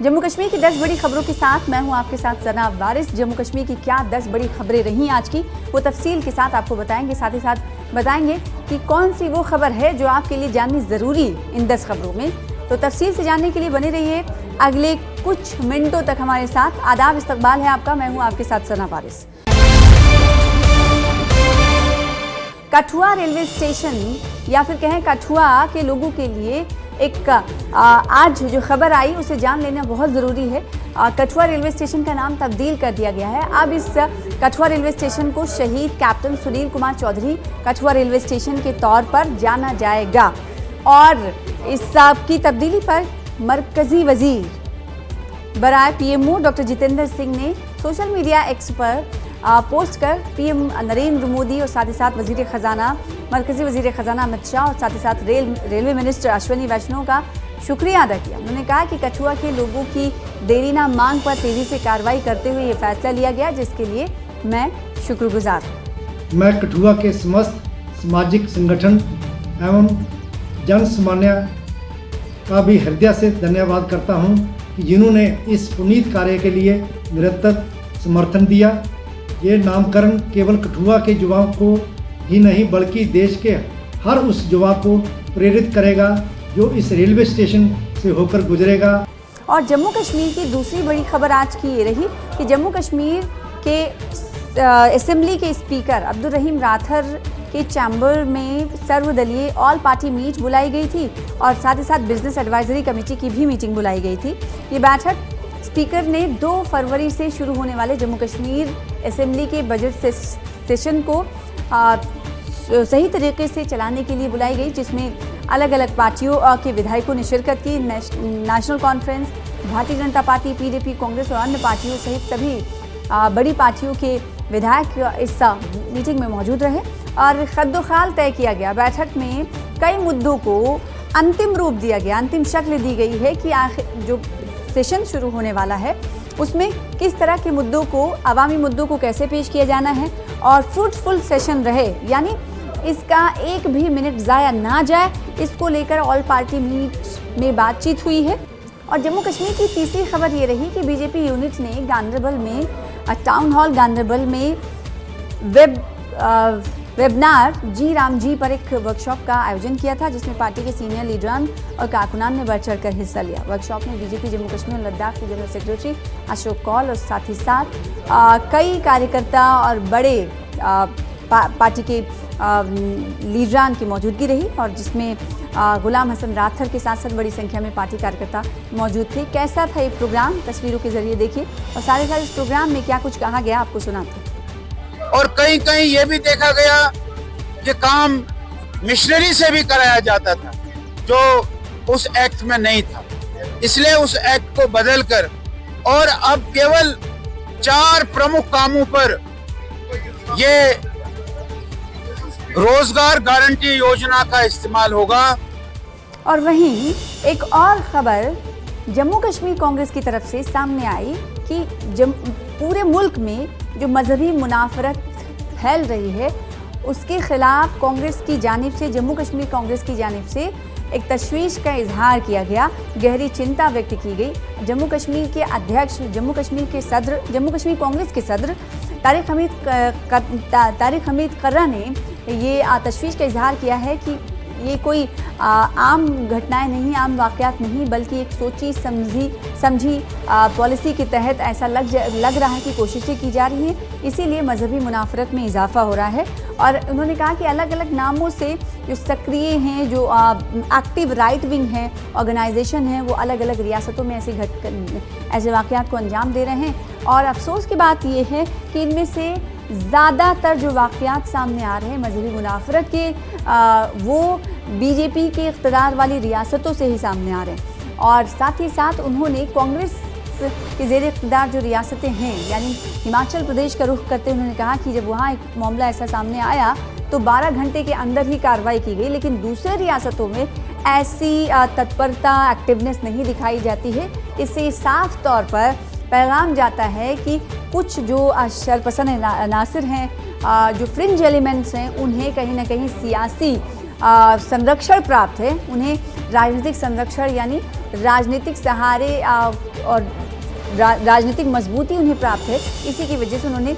जम्मू कश्मीर की 10 बड़ी खबरों के साथ मैं हूं आपके साथ सना वारिस। जम्मू कश्मीर की क्या 10 बड़ी खबरें रही आज की, वो तफसील के साथ आपको बताएंगे। साथ ही साथ बताएंगे कि कौन सी वो खबर है जो आपके लिए जाननी ज़रूरी इन 10 खबरों में। तो तफसील से जानने के लिए बने रहिए अगले कुछ मिनटों तक हमारे साथ। आदाब, इस्तकबाल है आपका, मैं हूँ आपके साथ सना वारिस। कठुआ रेलवे स्टेशन या फिर कहें कठुआ के लोगों के लिए एक आज जो खबर आई उसे जान लेना बहुत ज़रूरी है। कठुआ रेलवे स्टेशन का नाम तब्दील कर दिया गया है। अब इस कठुआ रेलवे स्टेशन को शहीद captain Sunil Kumar Chaudhary Kathua railway station के तौर पर जाना जाएगा। और इस की तब्दीली पर मरकजी वजीर बराए पीएमओ डॉक्टर जितेंद्र सिंह ने सोशल मीडिया एक्स पर पोस्ट कर पीएम नरेंद्र मोदी और साथ ही साथ वजीर खजाना मरकजी वजीर खजाना अमित शाह और साथ ही साथ रेलवे मिनिस्टर अश्विनी वैष्णव का शुक्रिया अदा किया। उन्होंने कहा कि कठुआ के लोगों की देरीना मांग पर तेजी से कार्रवाई करते हुए ये फैसला लिया गया, जिसके लिए मैं शुक्रगुजार हूँ। मैं कठुआ के समस्त सामाजिक संगठन एवं जन सामान्य का भी हृदय से धन्यवाद करता हूँ कि जिन्होंने इस पुनीत कार्य के लिए निरंतर समर्थन दिया। ये नामकरण केवल कठुआ के युवाओं को ही नहीं बल्कि देश के हर उस युवा को प्रेरित करेगा जो इस रेलवे स्टेशन से होकर गुजरेगा। और जम्मू कश्मीर की दूसरी बड़ी खबर आज की ये रही कि जम्मू कश्मीर के असेंबली के स्पीकर अब्दुल रहीम राठर के चैम्बर में सर्वदलीय ऑल पार्टी मीट बुलाई गई थी और साथ ही साथ बिजनेस एडवाइजरी कमेटी की भी मीटिंग बुलाई गई थी। ये बैठक स्पीकर ने 2 फरवरी से शुरू होने वाले जम्मू कश्मीर असेंबली के बजट सेशन को सही तरीके से चलाने के लिए बुलाई गई, जिसमें अलग अलग पार्टियों के विधायकों ने शिरकत की। National conference, Bharatiya Janata party, PDP, Congress और अन्य पार्टियों सहित सभी बड़ी पार्टियों के विधायक इस मीटिंग में मौजूद रहे और खद्दोखाल तय किया गया। बैठक में कई मुद्दों को अंतिम रूप दिया गया, अंतिम शक्ल दी गई है कि आखिर जो सेशन शुरू होने वाला है उसमें किस तरह के मुद्दों को, अवामी मुद्दों को कैसे पेश किया जाना है और फ्रूटफुल सेशन रहे, यानी इसका एक भी मिनट ज़ाया ना जाए, इसको लेकर ऑल पार्टी मीट में बातचीत हुई है। और जम्मू कश्मीर की तीसरी खबर ये रही कि बीजेपी यूनिट ने गांधरबल में टाउन हॉल गांधरबल में वेबनार जी राम जी पर एक वर्कशॉप का आयोजन किया था, जिसमें पार्टी के सीनियर लीडरान और कारकुनान ने बढ़ चढ़ कर हिस्सा लिया। वर्कशॉप में बीजेपी जम्मू कश्मीर और लद्दाख के जनरल सेक्रेटरी अशोक कौल और साथ ही साथ कई कार्यकर्ता और बड़े पार्टी के लीडरान की मौजूदगी रही और जिसमें गुलाम हसन राठर के साथ साथ बड़ी संख्या में पार्टी कार्यकर्ता मौजूद थे। कैसा था ये प्रोग्राम, तस्वीरों के जरिए देखिए और साथ ही साथ इस प्रोग्राम में क्या कुछ कहा गया आपको सुनाते। और कहीं कहीं ये भी देखा गया कि काम मिशनरी से भी कराया जाता था जो उस एक्ट में नहीं था, इसलिए उस एक्ट को बदलकर और अब केवल 4 प्रमुख कामों पर ये रोजगार गारंटी योजना का इस्तेमाल होगा। और वहीं एक और खबर जम्मू कश्मीर कांग्रेस की तरफ से सामने आई कि पूरे मुल्क में जो मजहबी मुनाफरत फैल रही है उसके खिलाफ कांग्रेस की जानिब से, जम्मू कश्मीर कांग्रेस की जानिब से एक तशवीश का इजहार किया गया, गहरी चिंता व्यक्त की गई। जम्मू कश्मीर के अध्यक्ष, जम्मू कश्मीर कांग्रेस के सदर तारिक हमीद कर्रा ने ये तशवीश का इजहार किया है कि ये कोई आम घटनाएं नहीं, आम वाक़यात नहीं, बल्कि एक सोची समझी पॉलिसी के तहत ऐसा लग रहा है कि कोशिशें की जा रही हैं, इसीलिए मजहबी मुनाफरत में इजाफा हो रहा है। और उन्होंने कहा कि अलग अलग नामों से जो सक्रिय हैं, जो एक्टिव राइट विंग हैं, ऑर्गेनाइजेशन हैं, वो अलग अलग रियासतों में ऐसे वाक़यात को अंजाम दे रहे हैं। और अफसोस की बात ये है कि इनमें से ज़्यादातर जो वाक़यात सामने आ रहे हैं मजहबी मुनाफरत के, वो बीजेपी के इक़्तिदार वाली रियासतों से ही सामने आ रहे हैं। और साथ ही साथ उन्होंने कांग्रेस के ज़ेर इक़्तिदार जो रियासतें हैं, यानी हिमाचल प्रदेश का रुख करते उन्होंने कहा कि जब वहाँ एक मामला ऐसा सामने आया तो 12 घंटे के अंदर ही कार्रवाई की गई, लेकिन दूसरे रियासतों में ऐसी तत्परता, एक्टिवनेस नहीं दिखाई जाती है। इससे साफ तौर पर पैगाम जाता है कि कुछ जो शरपसंद अनासिर हैं, जो फ्रिंज एलिमेंट्स हैं, उन्हें कहीं ना कहीं सियासी संरक्षण प्राप्त है, उन्हें राजनीतिक संरक्षण यानी राजनीतिक सहारे और राजनीतिक मजबूती उन्हें प्राप्त है। इसी की वजह से उन्होंने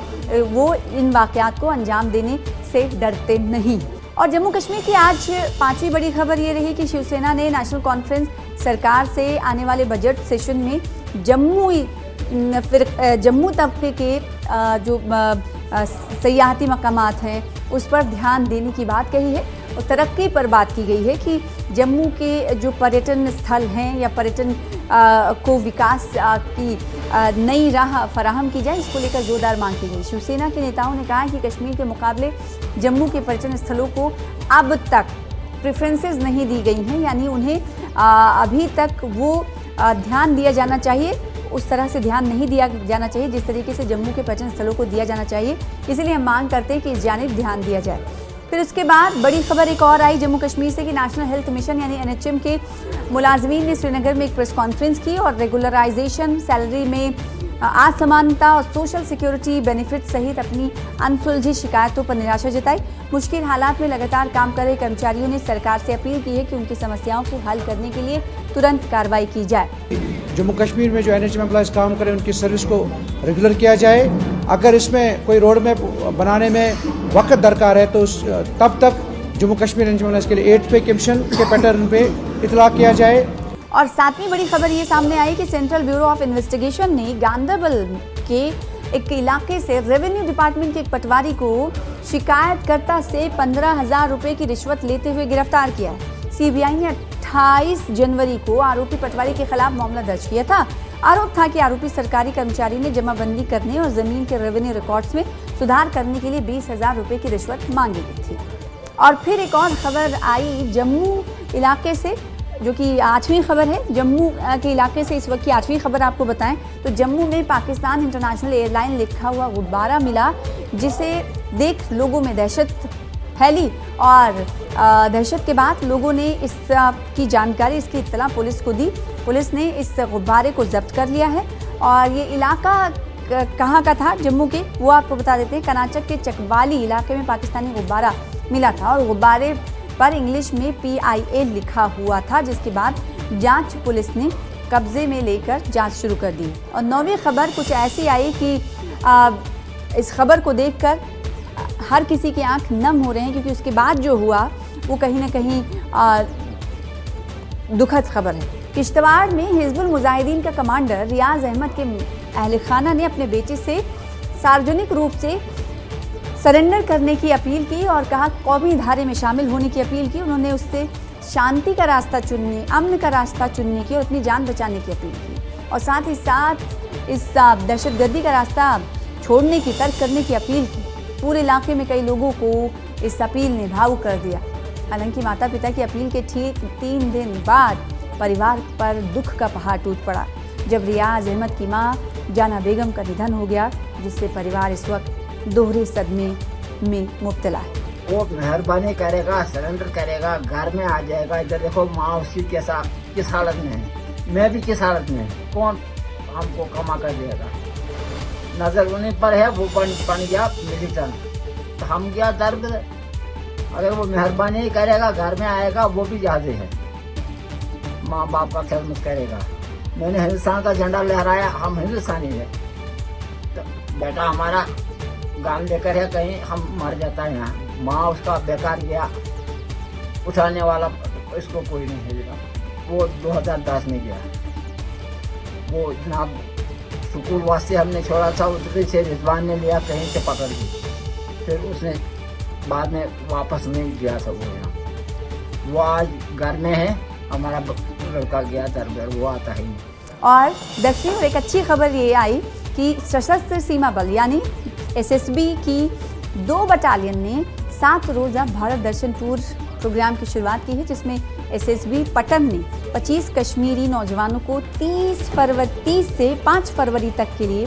वो इन वाक़यात को अंजाम देने से डरते नहीं। और जम्मू कश्मीर की आज पांचवी बड़ी खबर ये रही कि शिवसेना ने नेशनल कॉन्फ्रेंस सरकार से आने वाले बजट सेशन में जम्मू तबके के जो सयाहती मकामात हैं उस पर ध्यान देने की बात कही है और तरक्की पर बात की गई है कि जम्मू के जो पर्यटन स्थल हैं या पर्यटन को विकास की नई राह फराहम की जाए, इसको लेकर जोरदार मांग की गई। शिवसेना के नेताओं ने कहा कि कश्मीर के मुकाबले जम्मू के पर्यटन स्थलों को अब तक प्रेफरेंसेस नहीं दी गई हैं, यानी उन्हें अभी तक वो ध्यान दिया जाना चाहिए, उस तरह से ध्यान नहीं दिया जाना चाहिए जिस तरीके से जम्मू के पर्यटन स्थलों को दिया जाना चाहिए। इसीलिए हम मांग करते हैं कि इस जानिब ध्यान दिया जाए। फिर उसके बाद बड़ी खबर एक और आई जम्मू कश्मीर से कि नेशनल हेल्थ मिशन यानी NHM के मुलाजमीन ने श्रीनगर में एक प्रेस कॉन्फ्रेंस की और रेगुलराइजेशन, सैलरी में असमानता और सोशल सिक्योरिटी बेनिफिट सहित अपनी अनसुलझी शिकायतों पर निराशा जताई। मुश्किल हालात में लगातार काम कर रहे कर्मचारियों ने सरकार से अपील की है कि उनकी समस्याओं को हल करने के लिए तुरंत कार्रवाई की जाए। जम्मू कश्मीर में जो NHM एम्प्लॉयज़ काम करें उनकी सर्विस को रेगुलर किया जाए। अगर इसमें कोई रोड मैप बनाने में वक्त दरकार है तो तब तक जम्मू कश्मीर NHM एम्प्लॉयज़ के लिए 8 पे कमीशन के पैटर्न पे इतला किया जाए। और सातवीं बड़ी खबर ये सामने आई कि सेंट्रल ब्यूरो ऑफ इन्वेस्टिगेशन ने गांदरबल के एक इलाके से रेवेन्यू डिपार्टमेंट के एक पटवारी को शिकायतकर्ता से 15,000 रुपए की रिश्वत लेते हुए गिरफ्तार किया है। CBI ने 28 जनवरी को आरोपी पटवारी के खिलाफ मामला दर्ज किया था। आरोप था कि आरोपी सरकारी कर्मचारी ने जमाबंदी करने और जमीन के रेवेन्यू रिकॉर्ड्स में सुधार करने के लिए 20,000 रुपए की रिश्वत मांगी गई थी। और फिर एक और खबर आई जम्मू इलाके से, जो कि 8वीं खबर है। जम्मू के इलाके से इस वक्त की 8वीं खबर आपको बताएं तो जम्मू में पाकिस्तान इंटरनेशनल एयरलाइन लिखा हुआ गुब्बारा मिला, जिसे देख लोगों में दहशत फैली और दहशत के बाद लोगों ने इसकी जानकारी, इसकी इत्तला पुलिस को दी। पुलिस ने इस गुब्बारे को जब्त कर लिया है और ये इलाका कहाँ का था जम्मू के, वो आपको बता देते हैं। कनाचक के चकवाली इलाके में पाकिस्तानी गुब्बारा मिला था और गुब्बारे पर इंग्लिश में PIA लिखा हुआ था, जिसके बाद जांच पुलिस ने कब्जे में लेकर जांच शुरू कर दी। और 9वीं खबर कुछ ऐसी आई कि इस खबर को देखकर हर किसी की आंख नम हो रहे हैं, क्योंकि उसके बाद जो हुआ वो कहीं ना कहीं दुखद खबर है। किश्तवाड़ में हिजबुल मुजाहिदीन का कमांडर रियाज अहमद के अहल खाना ने अपने बेटे से सार्वजनिक रूप से सरेंडर करने की अपील की और कहा कौमी धारे में शामिल होने की अपील की। उन्होंने उससे शांति का रास्ता चुनने, अमन का रास्ता चुनने की और अपनी जान बचाने की अपील की और साथ ही साथ इस दहशतगर्दी का रास्ता छोड़ने की, तर्क करने की अपील की। पूरे इलाके में कई लोगों को इस अपील ने भावुक कर दिया। हालांकि माता पिता की अपील के ठीक 3 दिन बाद परिवार पर दुख का पहाड़ टूट पड़ा जब रियाज अहमद की मां जाना बेगम का निधन हो गया, जिससे परिवार इस वक्त दोहरे सदमे में मुब्तला है। वो मेहरबानी करेगा, सरेंडर करेगा, घर में आ जाएगा। इधर देखो माँ उसकी कैसा किस हालत में है, मैं भी किस हालत में, कौन हमको कमा कर देगा। नजर उन्हीं पर है, वो बन गया मिलिटेंट, तो हम क्या दर्द। अगर वो मेहरबानी करेगा, घर में आएगा, वो भी ज्यादा है। माँ बाप का खिदमत करेगा। मैंने हिंदुस्तान का झंडा लहराया, हम हिंदुस्तानी है। तो बेटा हमारा गान लेकर है, कहीं हम मर जाता है यहाँ। माँ उसका बेकार गया, उठाने वाला इसको कोई नहीं है। वो 2010 में गया। वो जनाब स्कूल वास्ते हमने छोड़ा था, उधर से रिजवान ने लिया कहीं से पकड़ के, फिर उसने बाद में वापस नहीं गया था। वो यहाँ वो आज घर में है। हमारा लड़का गया दरबार, वो आता ही नहीं। और 10वीं और एक अच्छी खबर ये आई कि सशस्त्र सीमा बल यानी SSB की 2 बटालियन ने 7 रोज़ा भारत दर्शन टूर प्रोग्राम की शुरुआत की है, जिसमें SSB पटन ने 25 कश्मीरी नौजवानों को 30 से 5 फरवरी तक के लिए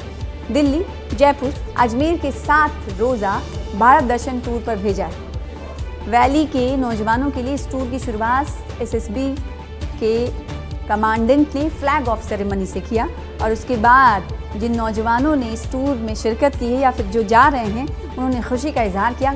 दिल्ली, जयपुर, अजमेर के 7 रोज़ा भारत दर्शन टूर पर भेजा है। वैली के नौजवानों के लिए इस टूर की शुरुआत SSB के कमांडेंट ने फ्लैग ऑफ सेरेमनी से किया और उसके बाद जिन नौजवानों ने इस टूर में शिरकत की है या फिर जो जा रहे हैं, उन्होंने खुशी का इजहार किया।